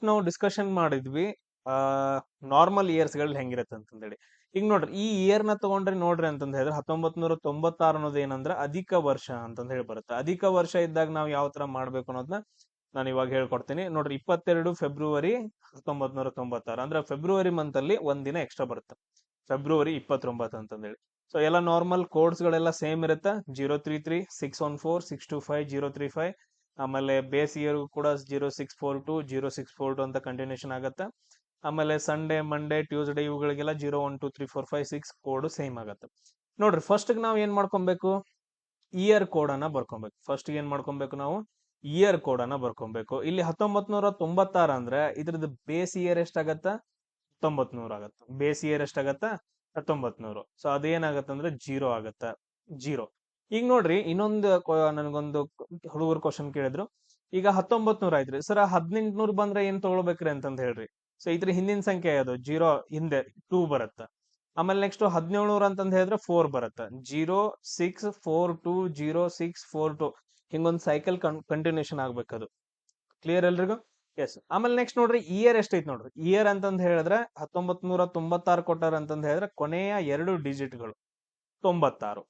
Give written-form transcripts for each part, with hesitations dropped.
ನಾವು ಡಿಸ್ಕಷನ್ ಮಾಡಿದ್ವಿ normal years ಗಳು ಹೆಂಗಿರತ್ತೆ ಅಂತಂದೇಳಿ. ಈಗ ನೋಡ್ರಿ ಈ ಇಯರ್ ನ ತಗೊಂಡ್ರಿ ನೋಡ್ರಿ ಅಂತಂದ ಹೇಳಿದ್ರೆ 1996 ಅನ್ನೋದು ಏನಂದ್ರ ಅಧಿಕ ವರ್ಷ ಅಂತಂದ ಹೇಳಿ ಬರುತ್ತೆ. ಅಧಿಕ ವರ್ಷ ಇದ್ದಾಗ ನಾವು ಯಾವ ತರ ಮಾಡ್ಬೇಕು ಅನ್ನೋದನ್ನ ನಾನು ಇವಾಗ ಹೇಳ್ಕೊಡ್ತೀನಿ ನೋಡ್ರಿ. 22 ಫೆಬ್ರವರಿ 1996 ಅಂದ್ರೆ ಫೆಬ್ರವರಿ ಮಂತ್ ಅಲ್ಲಿ ಒಂದಿನ ಎಕ್ಸ್ಟ್ರಾ ಬರುತ್ತೆ, ಫೆಬ್ರವರಿ 29 ಅಂತಂದೇಳಿ. ಸೊ ಎಲ್ಲ ನಾರ್ಮಲ್ ಕೋಡ್ಸ್ ಗಳೆಲ್ಲ ಸೇಮ್ ಇರುತ್ತೆ. 033 614 625 035. ಆಮೇಲೆ ಬೇಸ್ ಇಯರ್ ಕೂಡ 0642 0642 ಅಂತ ಕಂಟಿನ್ಯೂಷನ್ ಆಗತ್ತೆ. ಆಮೇಲೆ ಸಂಡೇ ಮಂಡೇ ಟ್ಯೂಸ್ಡೇ ಇವುಗಳಿಗೆಲ್ಲ 012345 6 ಕೋಡ್ ಸೇಮ್ ಆಗತ್ತೆ. ನೋಡ್ರಿ ಫಸ್ಟ್ ನಾವ್ ಏನ್ ಮಾಡ್ಕೊಬೇಕು, ಇಯರ್ ಕೋಡ್ ಅನ್ನ ಬರ್ಕೊಬೇಕು. ಫಸ್ಟ್ ಏನ್ ಮಾಡ್ಕೊಬೇಕು ನಾವು, ಇಯರ್ ಕೋಡ್ ಅನ್ನ ಬರ್ಕೊಬೇಕು. ಇಲ್ಲಿ 1996 ಅಂದ್ರೆ ಇದ್ರದ್ದು ಬೇಸ್ ಇಯರ್ ಎಷ್ಟಾಗತ್ತ, 1900 ಆಗತ್ತ. ಬೇಸ್ ಇಯರ್ ಎಷ್ಟಾಗತ್ತ, 1900. ಸೊ ಅದೇನಾಗತ್ತ ಅಂದ್ರೆ 0 ಆಗತ್ತ, 0. ಈಗ ನೋಡ್ರಿ ಇನ್ನೊಂದು ನನ್ಗೊಂದು ಹುಡುಗರು ಕ್ವಶನ್ ಕೇಳಿದ್ರು. ಈಗ 1900 ಆಯ್ತ್ರಿ ಸರ್, 1800 ಬಂದ್ರೆ ಏನ್ ತಗೊಳ್ಬೇಕ್ರಿ ಅಂತಂದ್ ಹೇಳ್ರಿ. ಸೊ ಇದ್ರ ಹಿಂದಿನ ಸಂಖ್ಯೆ ಯಾವುದು, 0 ಹಿಂದೆ 2 ಬರುತ್ತ. ಆಮೇಲೆ ನೆಕ್ಸ್ಟ್ 1700 ಅಂತಂದ್ ಹೇಳಿದ್ರೆ 4 ಬರುತ್ತ. 0642 0642 ಹಿಂಗೊಂದು ಸೈಕಲ್ ಕಂಟಿನ್ಯೂಷನ್ ಆಗ್ಬೇಕದು. ಕ್ಲಿಯರ್ ಎಲ್ರಿಗೂ? ಎಸ್. ಆಮೇಲೆ ನೆಕ್ಸ್ಟ್ ನೋಡ್ರಿ ಇಯರ್ ಎಷ್ಟೈತ್ ನೋಡ್ರಿ. ಇಯರ್ ಅಂತಂದ್ ಹೇಳಿದ್ರೆ 1996 ಕೊಟ್ಟಾರ ಅಂತಂದ್ ಹೇಳಿದ್ರೆ ಕೊನೆಯ 2 ಡಿಜಿಟ್ಗಳು 96.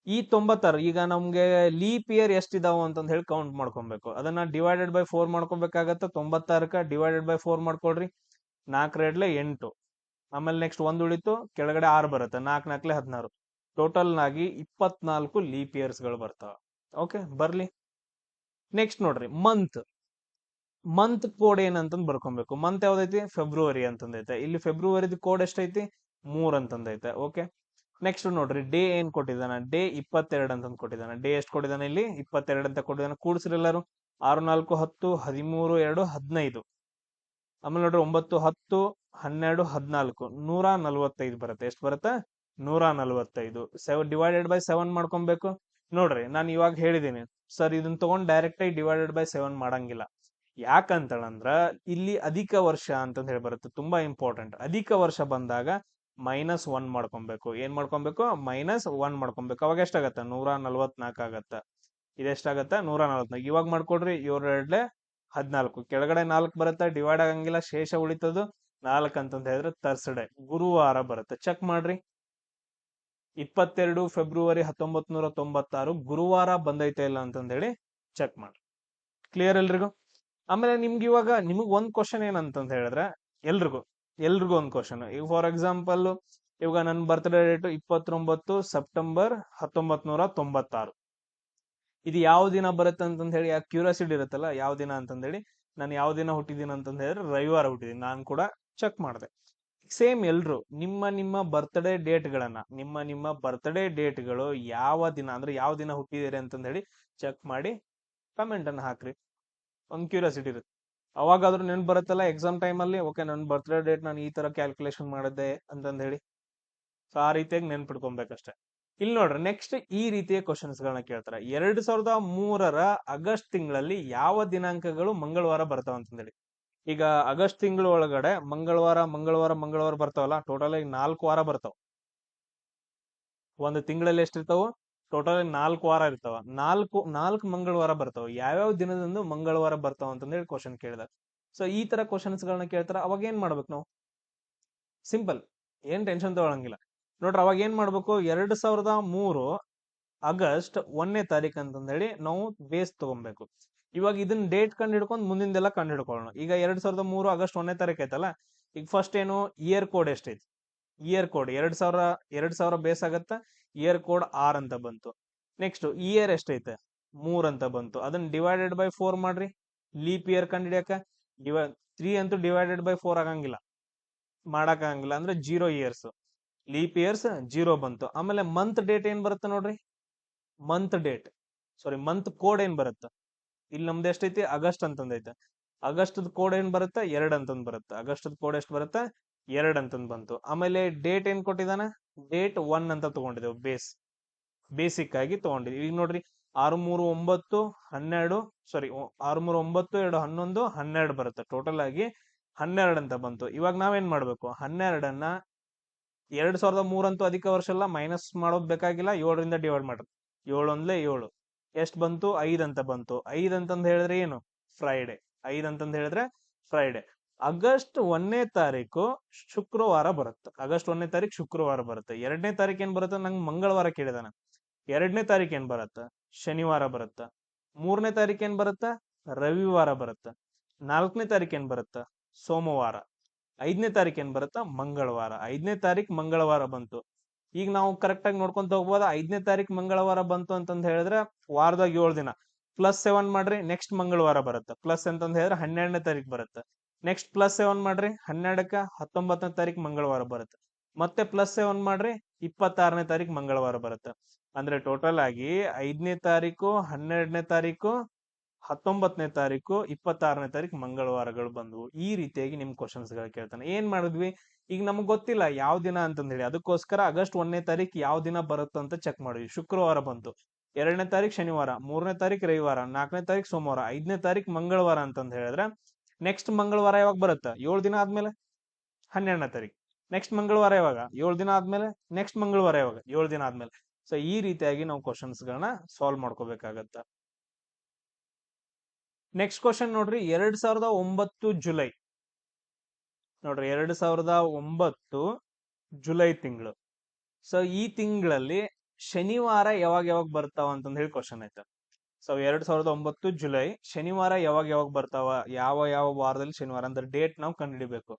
ಈ 96 ಈಗ ನಮ್ಗೆ ಲೀಪ್ ಇಯರ್ ಎಷ್ಟಿದಾವ ಅಂತಂದ್ ಹೇಳಿ ಕೌಂಟ್ ಮಾಡ್ಕೊಬೇಕು. ಅದನ್ನ ಡಿವೈಡೆಡ್ ಬೈ 4 ಮಾಡ್ಕೊಬೇಕಾಗತ್ತ. 96ಕ ಡಿವೈಡೆಡ್ ಬೈ 4 ಮಾಡ್ಕೊಳ್ರಿ. 4 8. ಆಮೇಲೆ ನೆಕ್ಸ್ಟ್ 1 ಉಳಿತು, ಕೆಳಗಡೆ 6 ಬರುತ್ತೆ. 4 4 16. ಟೋಟಲ್ ಆಗಿ 24 ಲೀಪ್ ಇಯರ್ಸ್ ಗಳು ಬರ್ತಾವ. ಓಕೆ, ಬರ್ಲಿ. ನೆಕ್ಸ್ಟ್ ನೋಡ್ರಿ ಮಂತ್. ಮಂತ್ ಕೋಡ್ ಏನಂತಂದ್ ಬರ್ಕೊಬೇಕು. ಮಂತ್ ಯಾವ್ದೈತಿ, ಫೆಬ್ರವರಿ ಅಂತಂದೈತೆ. ಇಲ್ಲಿ ಫೆಬ್ರವರಿದ ಕೋಡ್ ಎಷ್ಟೈತಿ, 3 ಅಂತಂದೈತೆ. ಓಕೆ. ನೆಕ್ಸ್ಟ್ ನೋಡ್ರಿ ಡೇ ಏನ್ ಕೊಟ್ಟಿದ್ದಾನ, ಡೇ 22 ಅಂತಂದ್ ಕೊಟ್ಟಿದ್ದಾನ. ಡೇ ಎಷ್ಟು ಕೊಟ್ಟಿದ್ದಾನೆ, ಇಲ್ಲಿ 22 ಅಂತ ಕೊಟ್ಟಿದ್ದಾನೆ. ಕೂಡ್ಸ್ರಿ ಎಲ್ಲಾರು. 6 4 10 13 2 15. ಆಮೇಲೆ ನೋಡ್ರಿ 9 10 12 14 145 ಬರುತ್ತೆ. ಎಷ್ಟು ಬರುತ್ತೆ, 145. 7 ಡಿವೈಡೆಡ್ ಬೈ 7 ಮಾಡ್ಕೊಬೇಕು. ನೋಡ್ರಿ ನಾನು ಇವಾಗ ಹೇಳಿದೀನಿ ಸರ್, ಇದನ್ನ ತಗೊಂಡ್ ಡೈರೆಕ್ಟ್ ಆಗಿ ಡಿವೈಡೆಡ್ ಬೈ 7 ಮಾಡಂಗಿಲ್ಲ. ಯಾಕಂತಂದ್ರ ಇಲ್ಲಿ ಅಧಿಕ ವರ್ಷ ಅಂತಂದ್ ಹೇಳಿ ಬರುತ್ತೆ. ತುಂಬಾ ಇಂಪಾರ್ಟೆಂಟ್. ಅಧಿಕ ವರ್ಷ ಬಂದಾಗ -1 ಮಾಡ್ಕೊಬೇಕು. ಏನ್ ಮಾಡ್ಕೊಬೇಕು, -1 ಮಾಡ್ಕೊಬೇಕು. ಅವಾಗ ಎಷ್ಟಾಗತ್ತ, 144 ಆಗತ್ತ. ಇದೆಷ್ಟಾಗತ್ತ, 144. ಇವಾಗ ಮಾಡ್ಕೊಡ್ರಿ. 7 14. ಕೆಳಗಡೆ 4 ಬರುತ್ತೆ, ಡಿವೈಡ್ ಆಗಂಗಿಲ್ಲ, ಶೇಷ ಉಳಿತದು 4 ಅಂತಂತ ಹೇಳಿದ್ರೆ ತರ್ಸ್ಡೆ ಗುರುವಾರ ಬರುತ್ತೆ. ಚೆಕ್ ಮಾಡ್ರಿ. 22 ಫೆಬ್ರವರಿ 1996 ಗುರುವಾರ ಬಂದೈತೆ ಇಲ್ಲ ಅಂತಂದ ಹೇಳಿ ಚೆಕ್ ಮಾಡ್ರಿ. ಕ್ಲಿಯರ್ ಎಲ್ರಿಗೂ? ಆಮೇಲೆ ನಿಮ್ಗೆ ಇವಾಗ ನಿಮಗ್ ಒಂದ್ ಕ್ವಶನ್ ಏನಂತಂದ ಹೇಳಿದ್ರೆ, ಎಲ್ರಿಗೂ ಒಂದ್ ಕ್ವಶನ್. ಈಗ ಫಾರ್ ಎಕ್ಸಾಂಪಲ್ ಇವಾಗ ನನ್ನ ಬರ್ತ್ಡೇ ಡೇಟ್ 29 ಸೆಪ್ಟೆಂಬರ್ 1996. ಇದು ಯಾವ ದಿನ ಬರುತ್ತೆ ಅಂತಂದ ಹೇಳಿ ಯಾಕೆ ಕ್ಯೂರಿಯಾಸಿಟಿ ಇರುತ್ತಲ್ಲ, ಯಾವ ದಿನ ಅಂತಂದ ಹೇಳಿ. ನಾನು ಯಾವ ದಿನ ಹುಟ್ಟಿದೀನಿ ಅಂತಂದ ಹೇಳಿದ್ರೆ ರವಿವಾರ ಹುಟ್ಟಿದೀನಿ. ನಾನು ಕೂಡ ಚೆಕ್ ಮಾಡಿದೆ. ಸೇಮ್ ಎಲ್ರು ನಿಮ್ಮ ಬರ್ತ್ಡೇ ಡೇಟ್ಗಳು ಯಾವ ದಿನ ಅಂದ್ರೆ ಯಾವ ದಿನ ಹುಟ್ಟಿದಿರಿ ಅಂತಂದ ಹೇಳಿ ಚೆಕ್ ಮಾಡಿ ಕಮೆಂಟ್ ಅನ್ನ ಹಾಕ್ರಿ. ಒಂದು ಕ್ಯೂರಿಯಾಸಿಟಿ ಇರುತ್ತೆ. ಅವಾಗಾದ್ರೂ ನೆನ್ಪು ಬರುತ್ತಲ್ಲ ಎಕ್ಸಾಮ್ ಟೈಮ್ ಅಲ್ಲಿ, ಓಕೆ ನನ್ನ ಬರ್ತ್ಡೇ ಡೇಟ್ ನಾನು ಈ ತರ ಕ್ಯಾಲ್ಕುಲೇಷನ್ ಮಾಡಿದ್ದೆ ಅಂತಂದ ಹೇಳಿ. ಸೊ ಆ ರೀತಿಯಾಗಿ ನೆನ್ಪಿಟ್ಕೊಬೇಕಷ್ಟೇ. ಇಲ್ಲಿ ನೋಡ್ರಿ ನೆಕ್ಸ್ಟ್ ಈ ರೀತಿಯ ಕ್ವಶನ್ಸ್ ಗಳನ್ನ ಕೇಳ್ತಾರೆ. 2003 ಆಗಸ್ಟ್ ತಿಂಗಳಲ್ಲಿ ಯಾವ ದಿನಾಂಕಗಳು ಮಂಗಳವಾರ ಬರ್ತಾವ ಅಂತಂದೇಳಿ. ಈಗ ಆಗಸ್ಟ್ ತಿಂಗಳ ಒಳಗಡೆ ಮಂಗಳವಾರ ಬರ್ತಾವಲ್ಲ, ಟೋಟಲ್ ಆಗಿ 4 ವಾರ ಬರ್ತಾವ. ಒಂದು ತಿಂಗಳಲ್ಲಿ ಎಷ್ಟಿರ್ತಾವ, ಟೋಟಲ್ 4 ವಾರ ಇರ್ತಾವ. 4 ಮಂಗಳವಾರ ಬರ್ತಾವ. ಯಾವ್ಯಾವ ದಿನದಂದು ಮಂಗಳವಾರ ಬರ್ತಾವ ಅಂತಂದೇಳಿ ಕ್ವಶನ್ ಕೇಳಿದಾಗ. ಸೊ ಈ ತರ ಕ್ವಶನ್ಸ್ ಗಳನ್ನ ಕೇಳ್ತಾರ. ಅವಾಗ ಏನ್ ಮಾಡ್ಬೇಕು ನಾವು, ಸಿಂಪಲ್, ಏನ್ ಟೆನ್ಷನ್ ತಗೊಳಂಗಿಲ್ಲ. ನೋಡ್ರಿ ಅವಾಗ ಏನ್ ಮಾಡ್ಬೇಕು, 2003 ಆಗಸ್ಟ್ 1ನೇ ತಾರೀಕು ಅಂತಂದೇಳಿ ನಾವು ಬೇಸ್ ತಗೊಬೇಕು. ಇವಾಗ ಇದನ್ನ ಡೇಟ್ ಕಂಡು ಹಿಡ್ಕೊಂಡು ಮುಂದಿಂದೆಲ್ಲ ಕಂಡು ಹಿಡ್ಕೊಳ್ಳೋಣ. ಈಗ 2003 ಆಗಸ್ಟ್ 1ನೇ ತಾರೀಕು ಐತಲ್ಲ, ಈಗ ಫಸ್ಟ್ ಏನು ಇಯರ್ ಕೋಡ್ ಎಷ್ಟೈತಿ, ಇಯರ್ ಕೋಡ್ 2000 ಬೇಸ್ ಆಗತ್ತ. ಇಯರ್ ಕೋಡ್ 6 ಅಂತ ಬಂತು. ನೆಕ್ಸ್ಟ್ ಇಯರ್ ಎಷ್ಟೈತೆ, 3 ಅಂತ ಬಂತು. ಅದನ್ನ ಡಿವೈಡೆಡ್ ಬೈ 4 ಮಾಡ್ರಿ. ಲೀಪ್ ಇಯರ್ ಕಂಡು ಹಿಡಿಯಕ 3 ಅಂತೂ ಡಿವೈಡೆಡ್ ಬೈ 4 ಆಗಂಗಿಲ್ಲ, ಮಾಡಕ್ಕಾಗಂಗಿಲ್ಲ. ಅಂದ್ರೆ 0 ಇಯರ್ಸ್. ಲೀಪ್ ಇಯರ್ಸ್ 0 ಬಂತು. ಆಮೇಲೆ ಮಂತ್ ಡೇಟ್ ಏನ್ ಬರುತ್ತೆ ನೋಡ್ರಿ, ಮಂತ್ ಕೋಡ್ ಏನ್ ಬರುತ್ತೆ. ಇಲ್ಲಿ ನಮ್ದು ಎಷ್ಟೈತಿ, ಆಗಸ್ಟ್ ಅಂತಂದೈತೆ. ಆಗಸ್ಟ್ ಕೋಡ್ ಏನ್ ಬರುತ್ತೆ, 2 ಅಂತಂದ್ ಬರುತ್ತೆ. ಆಗಸ್ಟ್ ಕೋಡ್ ಎಷ್ಟು ಬರುತ್ತೆ, 2 ಅಂತಂದ್ ಬಂತು. ಆಮೇಲೆ ಡೇಟ್ ಏನ್ ಕೊಟ್ಟಿದಾನ, ಡೇಟ್ 1 ಅಂತ ತಗೊಂಡಿದ್ದೇವೆ. ಬೇಸಿಕ್ ಆಗಿ ತಗೊಂಡಿದ್ವಿ. ಈಗ ನೋಡ್ರಿ 6 3 9 12 6 3 9 2 11 12 ಬರುತ್ತೆ. ಟೋಟಲ್ ಆಗಿ 12 ಅಂತ ಬಂತು. ಇವಾಗ ನಾವೇನ್ ಮಾಡ್ಬೇಕು, 12ಅನ್ನ 2003 ಅಂತೂ ಅಧಿಕ ವರ್ಷ ಅಲ್ಲ, ಮೈನಸ್ ಮಾಡೋದ್ ಬೇಕಾಗಿಲ್ಲ. 7ರಿಂದ ಡಿವೈಡ್ ಮಾಡ್ರಿ. 7 ಒಂದ್ಲೆ 7 ಎಷ್ಟು ಬಂತು, 5 ಅಂತ ಬಂತು. 5 ಅಂತಂದ್ ಹೇಳಿದ್ರೆ ಏನು, ಫ್ರೈಡೆ. 5 ಅಂತಂದ್ ಹೇಳಿದ್ರೆ ಫ್ರೈಡೆ. ಆಗಸ್ಟ್ 1ನೇ ತಾರೀಕು ಶುಕ್ರವಾರ ಬರುತ್ತೆ. ಆಗಸ್ಟ್ 1ನೇ ತಾರೀಕು ಶುಕ್ರವಾರ ಬರುತ್ತೆ. 2ನೇ ತಾರೀಕು ಏನ್ ಬರುತ್ತೆ, ನಂಗೆ ಮಂಗಳವಾರ ಕೇಳಿದಾನ. 2ನೇ ತಾರೀಕು ಏನ್ ಬರುತ್ತೆ, ಶನಿವಾರ ಬರುತ್ತೆ. 3ನೇ ತಾರೀಕು ಏನ್ ಬರುತ್ತೆ, ರವಿವಾರ ಬರುತ್ತೆ. 4ನೇ ತಾರೀಕು ಏನ್ ಬರುತ್ತೆ, ಸೋಮವಾರ. 5ನೇ ತಾರೀಕು ಏನ್ ಬರುತ್ತೆ, ಮಂಗಳವಾರ. 5ನೇ ತಾರೀಕು ಮಂಗಳವಾರ ಬಂತು. ಈಗ ನಾವು ಕರೆಕ್ಟ್ ಆಗಿ ನೋಡ್ಕೊಂತ ಹೋಗ್ಬೋದ. 5ನೇ ತಾರೀಕು ಮಂಗಳವಾರ ಬಂತು ಅಂತಂದ್ ಹೇಳಿದ್ರೆ ವಾರದಾಗ 7 ದಿನ +7 ಮಾಡ್ರಿ, ನೆಕ್ಸ್ಟ್ ಮಂಗಳವಾರ ಬರುತ್ತೆ. ಪ್ಲಸ್ ಅಂತಂದ್ ಹೇಳಿದ್ರೆ 12ನೇ ತಾರೀಕು ಬರುತ್ತೆ. ನೆಕ್ಸ್ಟ್ +7 ಮಾಡ್ರಿ, 12ಕ್ಕ 19ನೇ ತಾರೀಕು ಮಂಗಳವಾರ ಬರುತ್ತೆ. ಮತ್ತೆ +7 ಮಾಡ್ರಿ, 26ನೇ ತಾರೀಕು ಮಂಗಳವಾರ ಬರುತ್ತೆ. ಅಂದ್ರೆ ಟೋಟಲ್ ಆಗಿ 5ನೇ ತಾರೀಕು, 12ನೇ ತಾರೀಕು, 19ನೇ ತಾರೀಕು, 26ನೇ ತಾರೀಕು ಮಂಗಳವಾರಗಳು ಬಂದವು. ಈ ರೀತಿಯಾಗಿ ನಿಮ್ ಕ್ವಶನ್ಸ್ ಗಳು ಕೇಳ್ತಾನೆ. ಏನ್ ಮಾಡಿದ್ವಿ, ಈಗ ನಮ್ಗೆ ಗೊತ್ತಿಲ್ಲ ಯಾವ ದಿನ ಅಂತಂದ್ ಹೇಳಿ, ಅದಕ್ಕೋಸ್ಕರ ಆಗಸ್ಟ್ 1ನೇ ತಾರೀಕು ಯಾವ ದಿನ ಬರುತ್ತೆ ಅಂತ ಚೆಕ್ ಮಾಡಿದ್ವಿ. ಶುಕ್ರವಾರ ಬಂತು. 2ನೇ ತಾರೀಕು ಶನಿವಾರ, 3ನೇ ತಾರೀಕು ರವಿವಾರ, 4ನೇ ತಾರೀಕು ಸೋಮವಾರ, 5ನೇ ತಾರೀಕು ಮಂಗಳವಾರ ಅಂತಂದ್ ಹೇಳಿದ್ರೆ ನೆಕ್ಸ್ಟ್ ಮಂಗಳವಾರ ಯಾವಾಗ ಬರುತ್ತೆ, 7 ದಿನ ಆದ್ಮೇಲೆ 12ನೇ ತಾರೀಕು. ನೆಕ್ಸ್ಟ್ ಮಂಗಳವಾರ ಯಾವಾಗ, 7 ದಿನ ಆದ್ಮೇಲೆ. ನೆಕ್ಸ್ಟ್ ಮಂಗಳವಾರ ಯಾವಾಗ, 7 ದಿನ ಆದ್ಮೇಲೆ. ಸೊ ಈ ರೀತಿಯಾಗಿ ನಾವು ಕ್ವಶನ್ಸ್ ಗಳನ್ನ ಸಾಲ್ವ್ ಮಾಡ್ಕೋಬೇಕಾಗತ್ತ. ನೆಕ್ಸ್ಟ್ ಕ್ವಶನ್ ನೋಡ್ರಿ, 2009 ಜುಲೈ. ನೋಡ್ರಿ 2009 ಜುಲೈ ತಿಂಗಳು. ಸೊ ಈ ತಿಂಗಳಲ್ಲಿ ಶನಿವಾರ ಯಾವಾಗ ಯಾವಾಗ ಬರ್ತಾವ ಅಂತಂದ್ ಹೇಳಿ ಕ್ವಶನ್ ಐತೆ. ಸೊ 2009 ಜುಲೈ ಶನಿವಾರ ಯಾವಾಗ ಯಾವಾಗ ಬರ್ತಾವ, ಯಾವ ಯಾವ ವಾರದಲ್ಲಿ ಶನಿವಾರ ಅಂದ್ರೆ ಡೇಟ್ ನಾವು ಕಂಡುಹಿಡಿಬೇಕು.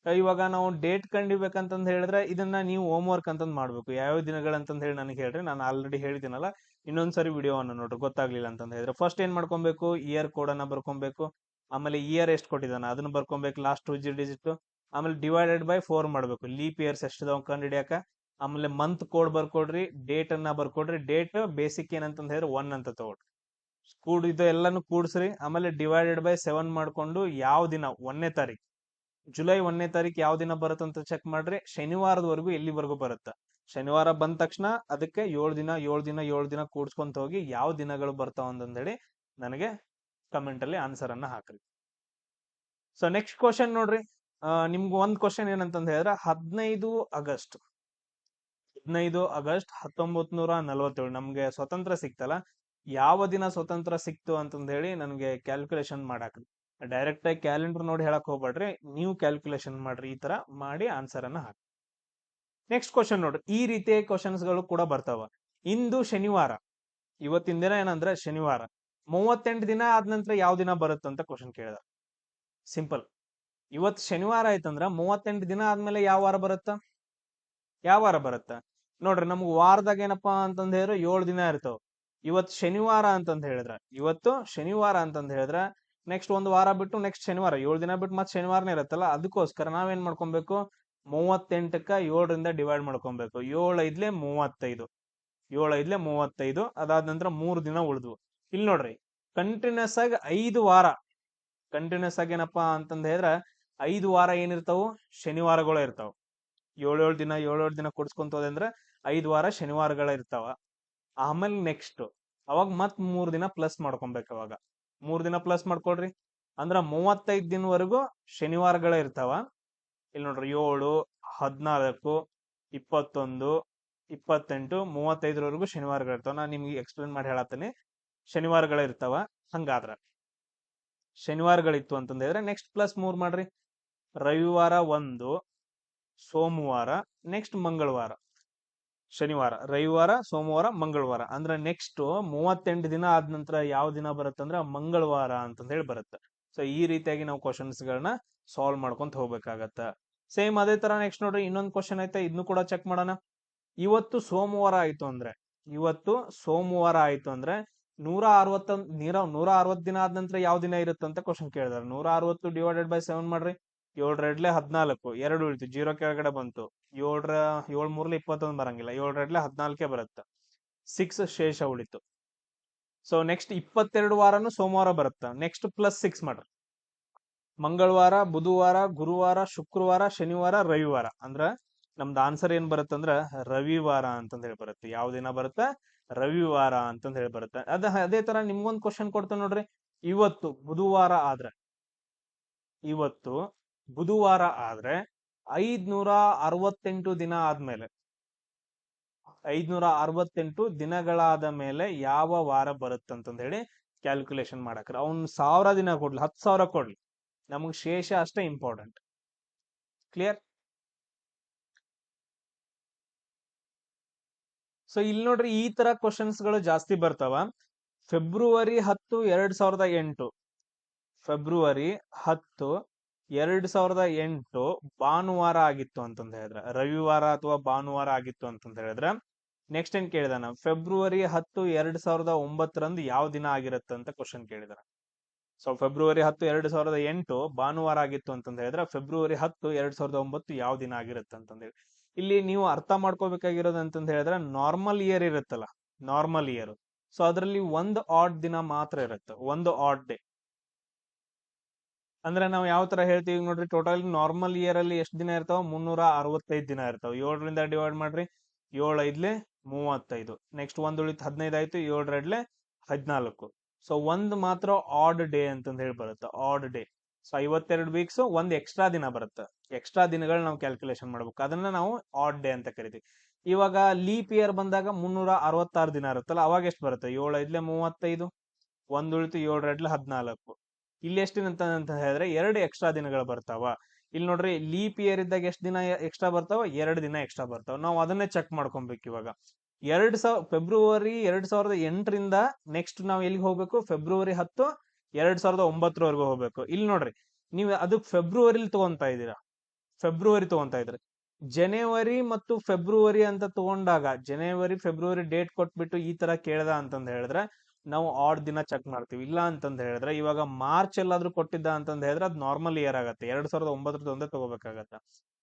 ಇವಾಗ ನಾವು ಡೇಟ್ ಕಂಡಿಬೇಕಂತಂದ್ ಹೇಳಿದ್ರೆ ಇದನ್ನ ನೀವು ಹೋಮ್ ವರ್ಕ್ ಅಂತಂದ್ ಮಾಡ್ಬೇಕು. ಯಾವ ದಿನಗಳಂತಂದ್ ಹೇಳಿ ನನಗೆ ಹೇಳ್ರಿ, ನಾನು ಆಲ್ರೆಡಿ ಹೇಳಿದ್ದೀನಲ್ಲ, ಇನ್ನೊಂದ್ಸರಿ ವಿಡಿಯೋವನ್ನು ನೋಡ್ರಿ ಗೊತ್ತಾಗ್ಲಿಲ್ಲ ಅಂತಂದ್ ಹೇಳಿದ್ರೆ. ಫಸ್ಟ್ ಏನ್ ಮಾಡ್ಕೊಬೇಕು, ಇಯರ್ ಕೋಡ್ ಅನ್ನ ಬರ್ಕೊಬೇಕು. ಆಮೇಲೆ ಇಯರ್ ಎಷ್ಟು ಕೊಟ್ಟಿದ್ದಾನ ಅದನ್ನ ಬರ್ಕೊಬೇಕು, ಲಾಸ್ಟ್ 2 ಡಿಜಿಟ್. ಆಮೇಲೆ /4 ಮಾಡ್ಬೇಕು, ಲೀಪ್ ಇಯರ್ಸ್ ಎಷ್ಟಿದಾವ ಕಂಡು ಹಿಡಿಯಾಕ. ಆಮೇಲೆ ಮಂತ್ ಕೋಡ್ ಬರ್ಕೊಡ್ರಿ, ಡೇಟ್ ಅನ್ನ ಬರ್ಕೊಡ್ರಿ. ಡೇಟ್ ಬೇಸಿಕ್ ಏನಂತಂದ್ ಹೇಳಿದ್ರೆ 1 ಅಂತ ತಗೊಳ್ರಿ. ಇದು ಎಲ್ಲಾನು ಕೂಡ್ಸ್ರಿ. ಆಮೇಲೆ /7 ಮಾಡ್ಕೊಂಡು ಯಾವ ದಿನ 1ನೇ ತಾರೀಕು ಜುಲೈ 1ನೇ ತಾರೀಕು ಯಾವ ದಿನ ಬರುತ್ತಂತ ಚೆಕ್ ಮಾಡ್ರಿ. ಶನಿವಾರದವರೆಗೂ ಎಲ್ಲಿವರೆಗೂ ಬರುತ್ತೆ. ಶನಿವಾರ ಬಂದ ತಕ್ಷಣ ಅದಕ್ಕೆ 7 ದಿನ ಕೂಡ್ಸ್ಕೊಂತ ಹೋಗಿ ಯಾವ ದಿನಗಳು ಬರ್ತಾವ ಅಂತಂದೇಳಿ ನನಗೆ ಕಮೆಂಟ್ ಅಲ್ಲಿ ಆನ್ಸರ್ ಅನ್ನ ಹಾಕ್ರಿ. ಸೊ ನೆಕ್ಸ್ಟ್ ಕ್ವಶನ್ ನೋಡ್ರಿ, ನಿಮ್ಗೆ ಒಂದ್ ಕ್ವಶನ್ ಏನಂತಂದ್ ಹೇಳಿದ್ರೆ 15 ಆಗಸ್ಟ್ 1947 ನಮ್ಗೆ ಸ್ವತಂತ್ರ ಸಿಕ್ತಲ್ಲ, ಯಾವ ದಿನ ಸ್ವತಂತ್ರ ಸಿಕ್ತು ಅಂತಂದ್ ಹೇಳಿ ನನಗೆ ಕ್ಯಾಲ್ಕುಲೇಷನ್ ಮಾಡಾಕ್ರಿ. ಡೈರೆಕ್ಟ್ ಆಗಿ ಕ್ಯಾಲೆಂಡರ್ ನೋಡಿ ಹೇಳಕ್ ಹೋಗ್ಬೇಡ್ರಿ, ನೀವು ಕ್ಯಾಲ್ಕುಲೇಷನ್ ಮಾಡ್ರಿ. ಈ ತರ ಮಾಡಿ ಆನ್ಸರ್ ಅನ್ನ ಹಾಕಿ. ನೆಕ್ಸ್ಟ್ ಕ್ವಶನ್ ನೋಡ್ರಿ, ಈ ರೀತಿಯ ಕ್ವಶನ್ಸ್ ಗಳು ಕೂಡ ಬರ್ತಾವ. ಇಂದು ಶನಿವಾರ, ಇವತ್ತಿನ ದಿನ ಏನಂದ್ರೆ ಶನಿವಾರ. 38 ದಿನ ಆದ ನಂತರ ಯಾವ ದಿನ ಬರುತ್ತಂತ ಕ್ವಶನ್ ಕೇಳಿದ. ಸಿಂಪಲ್, ಇವತ್ ಶನಿವಾರ ಆಯ್ತಂದ್ರ 38 ದಿನ ಆದ್ಮೇಲೆ ಯಾವ ವಾರ ಬರುತ್ತ, ಯಾವ ವಾರ ಬರುತ್ತ ನೋಡ್ರಿ. ನಮ್ಗ್ ವಾರದಾಗ ಏನಪ್ಪಾ ಅಂತಂದ್ ಹೇಳಿದ್ರೆ 7 ದಿನ ಇರ್ತಾವ. ಇವತ್ ಶನಿವಾರ ಅಂತಂದ್ ಹೇಳಿದ್ರ, ಇವತ್ತು ಶನಿವಾರ ಅಂತಂದ್ ಹೇಳಿದ್ರ ನೆಕ್ಸ್ಟ್ ಒಂದು ವಾರ ಬಿಟ್ಟು ನೆಕ್ಸ್ಟ್ ಶನಿವಾರ, 7 ದಿನ ಬಿಟ್ಟು ಮತ್ತೆ ಶನಿವಾರನೇ ಇರುತ್ತಲ್ಲ. ಅದಕ್ಕೋಸ್ಕರ ನಾವೇನ್ ಮಾಡ್ಕೊಬೇಕು, 38ಕ್ಕ 7ರಿಂದ ಡಿವೈಡ್ ಮಾಡ್ಕೊಬೇಕು. 7 5 35, 7 5 35. ಅದಾದ ನಂತರ 3 ದಿನ ಉಳಿದ್ವು. ಇಲ್ಲಿ ನೋಡ್ರಿ, ಕಂಟಿನ್ಯೂಸ್ ಆಗಿ 5 ವಾರ, ಕಂಟಿನ್ಯೂಸ್ ಆಗಿ ಏನಪ್ಪಾ ಅಂತಂದ್ ಹೇಳಿದ್ರ 5 ವಾರ ಏನಿರ್ತಾವು, ಶನಿವಾರಗಳು ಇರ್ತಾವ. 7 ದಿನ ಕೊಡ್ಸ್ಕೊಂತ ಹೋದೆ ಅಂದ್ರೆ 5 ವಾರ ಶನಿವಾರಗಳ ಇರ್ತಾವ. ಆಮೇಲೆ ನೆಕ್ಸ್ಟ್ ಅವಾಗ ಮತ್ 3 ದಿನ ಪ್ಲಸ್ ಮಾಡ್ಕೊಬೇಕು. ಅವಾಗ 3 ದಿನ ಪ್ಲಸ್ ಮಾಡ್ಕೊಳ್ರಿ, ಅಂದ್ರ 35 ದಿನವರೆಗೂ ಶನಿವಾರಗಳ ಇರ್ತಾವ. ಇಲ್ಲಿ ನೋಡ್ರಿ 7, 14, 21, 28, 35ರವರೆಗೂ ಶನಿವಾರಗಳು ಇರ್ತಾವ. ನಾನು ನಿಮ್ಗೆ ಎಕ್ಸ್ಪ್ಲೇನ್ ಮಾಡಿ ಹೇಳತ್ತೀನಿ. ಶನಿವಾರಗಳ ಇರ್ತಾವ. ಹಂಗಾದ್ರ ಶನಿವಾರಗಳಿತ್ತು ಅಂತಂದ್ರೆ ನೆಕ್ಸ್ಟ್ +3 ಮಾಡ್ರಿ. ರವಿವಾರ 1, ಸೋಮವಾರ, ನೆಕ್ಸ್ಟ್ ಮಂಗಳವಾರ. ಶನಿವಾರ, ರವಿವಾರ, ಸೋಮವಾರ, ಮಂಗಳವಾರ. ಅಂದ್ರೆ ನೆಕ್ಸ್ಟ್ 38 ದಿನ ಆದ ನಂತರ ಯಾವ ದಿನ ಬರುತ್ತಂದ್ರ ಮಂಗಳವಾರ ಅಂತಂದ್ ಹೇಳಿ ಬರುತ್ತೆ. ಸೊ ಈ ರೀತಿಯಾಗಿ ನಾವು ಕ್ವಶನ್ಸ್ ಗಳನ್ನ ಸಾಲ್ವ್ ಮಾಡ್ಕೊಂತ ಹೋಗ್ಬೇಕಾಗತ್ತ. ಸೇಮ್ ಅದೇ ತರ ನೆಕ್ಸ್ಟ್ ನೋಡ್ರಿ, ಇನ್ನೊಂದು ಕ್ವಶನ್ ಐತೆ, ಇದನ್ನು ಕೂಡ ಚೆಕ್ ಮಾಡೋಣ. ಇವತ್ತು ಸೋಮವಾರ ಆಯ್ತು ಅಂದ್ರೆ, ಇವತ್ತು ಸೋಮವಾರ ಆಯ್ತು ಅಂದ್ರೆ 160 ದಿನ ಆದ ನಂತರ ಯಾವ ದಿನ ಇರುತ್ತಂತ ಕ್ವಶನ್ ಕೇಳಿದಾರೆ. 160 /7 ಮಾಡ್ರಿ. 7 2 14, 2 ಉಳಿತು, 0 ಕೆಳಗಡೆ ಬಂತು. 7 3 21 ಬರಂಗಿಲ್ಲ, 7 2 14 ಬರುತ್ತೆ. 6 ಶೇಷ ಉಳಿತು. ಸೊ ನೆಕ್ಸ್ಟ್ 22 ವಾರನು ಸೋಮವಾರ ಬರುತ್ತೆ. ನೆಕ್ಸ್ಟ್ +6 ಮಾಡ್ರಿ. ಮಂಗಳವಾರ, ಬುಧವಾರ, ಗುರುವಾರ, ಶುಕ್ರವಾರ, ಶನಿವಾರ, ರವಿವಾರ. ಅಂದ್ರ ನಮ್ದು ಆನ್ಸರ್ ಏನ್ ಬರುತ್ತಂದ್ರ ರವಿವಾರ ಅಂತಂದ್ ಹೇಳಿ ಬರುತ್ತೆ. ಯಾವ ದಿನ ಬರುತ್ತೆ, ರವಿವಾರ ಅಂತಂದ್ ಹೇಳಿ ಬರುತ್ತೆ. ಅದೇ ತರ ನಿಮ್ಗೊಂದ್ ಕ್ವಶನ್ ಕೊಡ್ತೇನೆ ನೋಡ್ರಿ. ಇವತ್ತು ಬುಧವಾರ ಆದ್ರೆ 568 ದಿನ ಆದ್ಮೇಲೆ, 568 ದಿನಗಳಾದ ಮೇಲೆ ಯಾವ ವಾರ ಬರುತ್ತಂತಂದ್ ಹೇಳಿ ಕ್ಯಾಲ್ಕುಲೇಷನ್ ಮಾಡಕ್ರ. ಅವ್ನ್ 1000 ದಿನ ಕೊಡ್ಲಿ, 10,000 ಕೊಡ್ಲಿ, ನಮಗ್ ಶೇಷ ಅಷ್ಟೇ ಇಂಪಾರ್ಟೆಂಟ್. ಕ್ಲಿಯರ್? ಸೊ ಇಲ್ಲಿ ನೋಡ್ರಿ ಈ ತರ ಕ್ವಶನ್ಸ್ ಗಳು ಜಾಸ್ತಿ ಬರ್ತಾವ. ಫೆಬ್ರವರಿ 10 2008, ಫೆಬ್ರವರಿ 10 2008 ಭಾನುವಾರ ಆಗಿತ್ತು ಅಂತಂದ ಹೇಳಿದ್ರೆ, ರವಿವಾರ ಅಥವಾ ಭಾನುವಾರ ಆಗಿತ್ತು ಅಂತಂದ ಹೇಳಿದ್ರೆ, ನೆಕ್ಸ್ಟ್ ಏನ್ ಕೇಳಿದಾನ, ಫೆಬ್ರವರಿ 10 2009 ಯಾವ ದಿನ ಆಗಿರುತ್ತೆ ಅಂತ ಕ್ವಶನ್ ಕೇಳಿದಾನ. ಸೊ ಫೆಬ್ರವರಿ 10 2008 ಭಾನುವಾರ ಆಗಿತ್ತು ಅಂತಂದ ಹೇಳಿದ್ರೆ, ಫೆಬ್ರವರಿ 10 2009 ಯಾವ ದಿನ ಆಗಿರುತ್ತೆ ಅಂತಂದ ಹೇಳಿ. ಇಲ್ಲಿ ನೀವು ಅರ್ಥ ಮಾಡ್ಕೋಬೇಕಾಗಿರೋದು ಅಂತಂದ ಹೇಳಿದ್ರೆ, ನಾರ್ಮಲ್ ಇಯರ್ ಇರುತ್ತಲ್ಲ, ನಾರ್ಮಲ್ ಇಯರ್, ಸೊ ಅದರಲ್ಲಿ ಒಂದು ಆಡ್ ದಿನ ಮಾತ್ರ ಇರುತ್ತೆ, ಒಂದು ಆಡ್ ಡೇ. ಅಂದ್ರೆ ನಾವು ಯಾವ ತರ ಹೇಳ್ತೀವಿ ನೋಡ್ರಿ, ಟೋಟಲ್ ನಾರ್ಮಲ್ ಇಯರ್ ಅಲ್ಲಿ ಎಷ್ಟು ದಿನ ಇರ್ತಾವ, 365 ದಿನ ಇರ್ತಾವ. 7ರಿಂದ ಡಿವೈಡ್ ಮಾಡ್ರಿ, 7 5 35, ನೆಕ್ಸ್ಟ್ 1 ಉಳಿತು 15 ಆಯ್ತು, 7 14. ಸೊ ಒಂದ್ ಮಾತ್ರ ಆಡ್ ಡೇ ಅಂತಂದ ಹೇಳಿ ಬರುತ್ತೆ, ಆಡ್ ಡೇ. ಸೊ 52 ವೀಕ್ಸ್ ಒಂದ್ ಎಕ್ಸ್ಟ್ರಾ ದಿನ ಬರುತ್ತೆ, ಎಕ್ಸ್ಟ್ರಾ ದಿನಗಳು ನಾವು ಕ್ಯಾಲ್ಕುಲೇಷನ್ ಮಾಡ್ಬೇಕು, ಅದನ್ನ ನಾವು ಆಡ್ ಡೇ ಅಂತ ಕರಿತೀವಿ. ಇವಾಗ ಲೀಪ್ ಇಯರ್ ಬಂದಾಗ 366 ದಿನ ಇರುತ್ತಲ್ಲ, ಅವಾಗ ಎಷ್ಟು ಬರುತ್ತೆ, 7 5 35, 1 ಉಳಿತು 7 14. ಇಲ್ಲಿ ಎಷ್ಟು ದಿನ ಅಂತ ಹೇಳಿದ್ರೆ 2 ಎಕ್ಸ್ಟ್ರಾ ದಿನಗಳು ಬರ್ತಾವ. ಇಲ್ಲಿ ನೋಡ್ರಿ ಲೀಪ್ ಇಯರ್ ಇದ್ದಾಗ ಎಷ್ಟು ದಿನ ಎಕ್ಸ್ಟ್ರಾ ಬರ್ತಾವ, 2 ದಿನ ಎಕ್ಸ್ಟ್ರಾ ಬರ್ತಾವ. ನಾವು ಅದನ್ನೇ ಚೆಕ್ ಮಾಡ್ಕೊಬೇಕು. ಇವಾಗ ಫೆಬ್ರವರಿ 2008ರಿಂದ ನೆಕ್ಸ್ಟ್ ನಾವ್ ಎಲ್ಲಿಗೆ ಹೋಗ್ಬೇಕು, ಫೆಬ್ರವರಿ 10 2009 ಹೋಗ್ಬೇಕು. ಇಲ್ಲಿ ನೋಡ್ರಿ ನೀವು ಅದು ಫೆಬ್ರವರಿಲಿ ತಗೊಂತಾ ಇದ್ದೀರಾ, ಫೆಬ್ರವರಿ ತಗೊಂತಾ ಇದ್ರಿ. ಜನವರಿ ಮತ್ತು ಫೆಬ್ರವರಿ ಅಂತ ತಗೊಂಡಾಗ, ಜನವರಿ ಫೆಬ್ರವರಿ ಡೇಟ್ ಕೊಟ್ಬಿಟ್ಟು ಈ ತರ ಕೇಳ್ದ ಅಂತಂದ ಹೇಳಿದ್ರೆ ನಾವು ಆಡ್ ದಿನ ಚೆಕ್ ಮಾಡ್ತೀವಿ. ಇಲ್ಲ ಅಂತಂದ ಹೇಳಿದ್ರೆ, ಇವಾಗ ಮಾರ್ಚ್ ಎಲ್ಲಾದ್ರೂ ಕೊಟ್ಟಿದ್ದ ಅಂತಂದ ಹೇಳಿದ್ರೆ ಅದು ನಾರ್ಮಲ್ ಇಯರ್ ಆಗತ್ತೆ, 2009 ಒಂದೇ ತಗೋಬೇಕಾಗತ್ತ.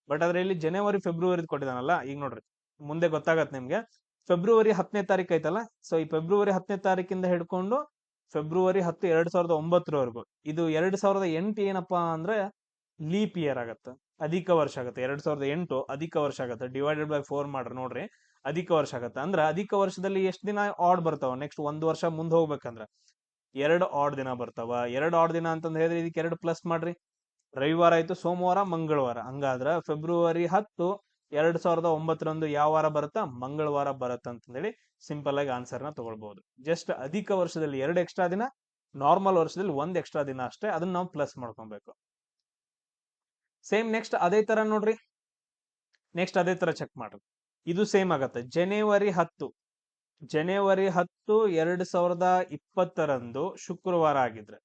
ಬಟ್ ಆದ್ರೆ ಇಲ್ಲಿ ಜನವರಿ ಫೆಬ್ರವರಿ ಕೊಟ್ಟಿದಾನಲ್ಲ, ಈಗ ನೋಡ್ರಿ ಮುಂದೆ ಗೊತ್ತಾಗತ್ತೆ ನಿಮ್ಗೆ. ಫೆಬ್ರವರಿ 10ನೇ ತಾರೀಕು ಐತಲ್ಲ, ಸೊ ಈ ಫೆಬ್ರವರಿ 10ನೇ ತಾರೀಕಿಂದ ಹಿಡ್ಕೊಂಡು ಫೆಬ್ರವರಿ 10 2009 ಇದು 2008 ಏನಪ್ಪಾ ಅಂದ್ರೆ ಲೀಪ್ ಇಯರ್ ಆಗತ್ತೆ, ಅಧಿಕ ವರ್ಷ ಆಗತ್ತೆ. 2008 ಅಧಿಕ ವರ್ಷ ಆಗತ್ತೆ, ಡಿವೈಡೆಡ್ ಬೈ 4 ಮಾಡ್ರಿ ನೋಡ್ರಿ, ಅಧಿಕ ವರ್ಷ ಆಗತ್ತೆ. ಅಂದ್ರೆ ಅಧಿಕ ವರ್ಷದಲ್ಲಿ ಎಷ್ಟು ದಿನ ಆಡ್ ಬರ್ತಾವ, ನೆಕ್ಸ್ಟ್ 1 ವರ್ಷ ಮುಂದೆ ಹೋಗ್ಬೇಕಂದ್ರ 2 ಆಡ್ ದಿನ ಬರ್ತಾವ. 2 ಆಡ್ ದಿನ ಅಂತಂದ ಹೇಳಿದ್ರೆ ಇದಕ್ಕೆ 2 ಪ್ಲಸ್ ಮಾಡ್ರಿ, ರವಿವಾರ ಆಯ್ತು, ಸೋಮವಾರ ಮಂಗಳವಾರ. ಹಂಗಾದ್ರ ಫೆಬ್ರವರಿ 10 2009 ಯಾವ ವಾರ ಬರುತ್ತಾ, ಮಂಗಳವಾರ ಬರುತ್ತ ಅಂತಂದೇಳಿ ಸಿಂಪಲ್ ಆಗಿ ಆನ್ಸರ್ ನ ತಗೊಳ್ಬಹುದು. ಜಸ್ಟ್ ಅಧಿಕ ವರ್ಷದಲ್ಲಿ 2 ಎಕ್ಸ್ಟ್ರಾ ದಿನ, ನಾರ್ಮಲ್ ವರ್ಷದಲ್ಲಿ 1 ಎಕ್ಸ್ಟ್ರಾ ದಿನ ಅಷ್ಟೇ, ಅದನ್ನ ನಾವು ಪ್ಲಸ್ ಮಾಡ್ಕೊಬೇಕು. ಸೇಮ್ ನೆಕ್ಸ್ಟ್ ಅದೇ ತರ ನೋಡ್ರಿ, ನೆಕ್ಸ್ಟ್ ಅದೇ ತರ ಚೆಕ್ ಮಾಡ್ರಿ, ಇದು ಸೇಮ್ ಆಗತ್ತೆ. ಜನವರಿ 10 2020 ಶುಕ್ರವಾರ ಆಗಿದ್ರೆ,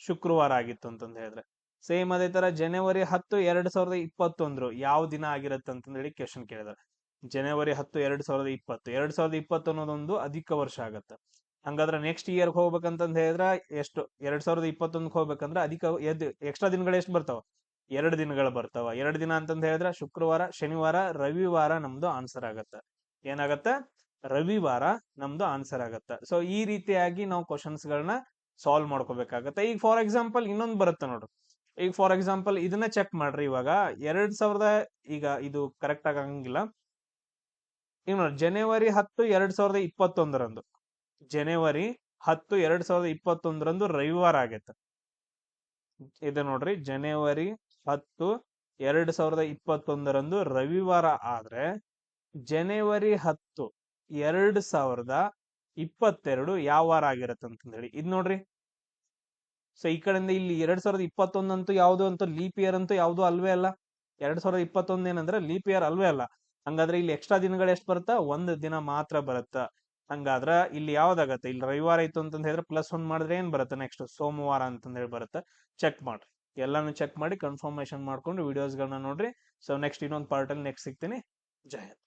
ಶುಕ್ರವಾರ ಆಗಿತ್ತು ಅಂತಂದ ಹೇಳಿದ್ರೆ, ಸೇಮ್ ಅದೇ ತರ ಜನವರಿ 10 2021 ಯಾವ ದಿನ ಆಗಿರುತ್ತೆ ಅಂತಂದ ಹೇಳಿ ಕ್ವೆಶನ್ ಕೇಳಿದಾರೆ. ಜನವರಿ 10 2020 ಅನ್ನೋದೊಂದು ಅಧಿಕ ವರ್ಷ ಆಗತ್ತೆ. ಹಂಗಾದ್ರೆ ನೆಕ್ಸ್ಟ್ ಇಯರ್ ಹೋಗ್ಬೇಕಂತಂದ ಹೇಳಿದ್ರೆ ಎಷ್ಟು, 2021 ಹೋಗ್ಬೇಕಂದ್ರೆ ಅಧಿಕ ಎಕ್ಸ್ಟ್ರಾ ದಿನಗಳು ಎಷ್ಟು ಬರ್ತಾವ, 2 ದಿನಗಳು ಬರ್ತಾವ. 2 ದಿನ ಅಂತಂದ ಹೇಳಿದ್ರೆ ಶುಕ್ರವಾರ, ಶನಿವಾರ, ರವಿವಾರ ನಮ್ದು ಆನ್ಸರ್ ಆಗತ್ತೆ. ಏನಾಗತ್ತ, ರವಿವಾರ ನಮ್ದು ಆನ್ಸರ್ ಆಗತ್ತ. ಸೊ ಈ ರೀತಿಯಾಗಿ ನಾವು ಕ್ವಶನ್ಸ್ ಗಳನ್ನ ಸಾಲ್ವ್ ಮಾಡ್ಕೋಬೇಕಾಗತ್ತೆ. ಈಗ ಫಾರ್ ಎಕ್ಸಾಂಪಲ್ ಇನ್ನೊಂದು ಬರುತ್ತೆ ನೋಡ್ರಿ, ಈಗ ಫಾರ್ ಎಕ್ಸಾಂಪಲ್ ಇದನ್ನ ಚೆಕ್ ಮಾಡ್ರಿ. ಇವಾಗ 2000 ಈಗ ಇದು ಕರೆಕ್ಟ್ ಆಗಂಗಿಲ್ಲ. ಈಗ ನೋಡಿ ಜನವರಿ 10 2021 ಜನವರಿ 10 2021 ರವಿವಾರ ಆಗೈತೆ. ಇದು ನೋಡ್ರಿ ಜನವರಿ 10 2021 ರವಿವಾರ ಆದ್ರೆ ಜನವರಿ 10 2022 ಯಾವ ವಾರ ಆಗಿರತ್ತೆ ಅಂತಂದೇಳಿ ಇದು ನೋಡ್ರಿ. ಸೊ ಈ ಕಡೆಯಿಂದ ಇಲ್ಲಿ 2021 ಅಂತೂ ಯಾವ್ದು ಅಂತೂ ಲೀಪ್ ಇಯರ್ ಅಂತೂ ಯಾವ್ದು ಅಲ್ವೇ ಅಲ್ಲ. 2021 ಏನಂದ್ರೆ ಲೀಪ್ ಇಯರ್ ಅಲ್ವೇ ಅಲ್ಲ. ಹಂಗಾದ್ರೆ ಇಲ್ಲಿ ಎಕ್ಸ್ಟ್ರಾ ದಿನಗಳು ಎಷ್ಟು ಬರುತ್ತಾ, 1 ದಿನ ಮಾತ್ರ ಬರುತ್ತ. ಹಂಗಾದ್ರ ಇಲ್ಲಿ ಯಾವ್ದಾಗತ್ತೆ, ಇಲ್ಲಿ ರವಿವಾರ ಇತ್ತು ಅಂತಂದ ಹೇಳಿದ್ರೆ +1 ಮಾಡಿದ್ರೆ ಏನ್ ಬರುತ್ತೆ, ನೆಕ್ಸ್ಟ್ ಸೋಮವಾರ ಅಂತಂದ ಹೇಳಿ ಬರುತ್ತೆ. ಚೆಕ್ ಮಾಡ್ರಿ, ಎಲ್ಲಾನು ಚೆಕ್ ಮಾಡಿ ಕನ್ಫರ್ಮೇಶನ್ ಮಾಡ್ಕೊಂಡು ವಿಡಿಯೋಸ್ ಗಳನ್ನ ನೋಡ್ರಿ. ಸೊ ನೆಕ್ಸ್ಟ್ ಇನ್ನೊಂದು ಪಾರ್ಟ್ ಅಲ್ಲಿ ನೆಕ್ಸ್ಟ್ ಸಿಗ್ತೀನಿ. ಜಯ ಹಿಂದ್.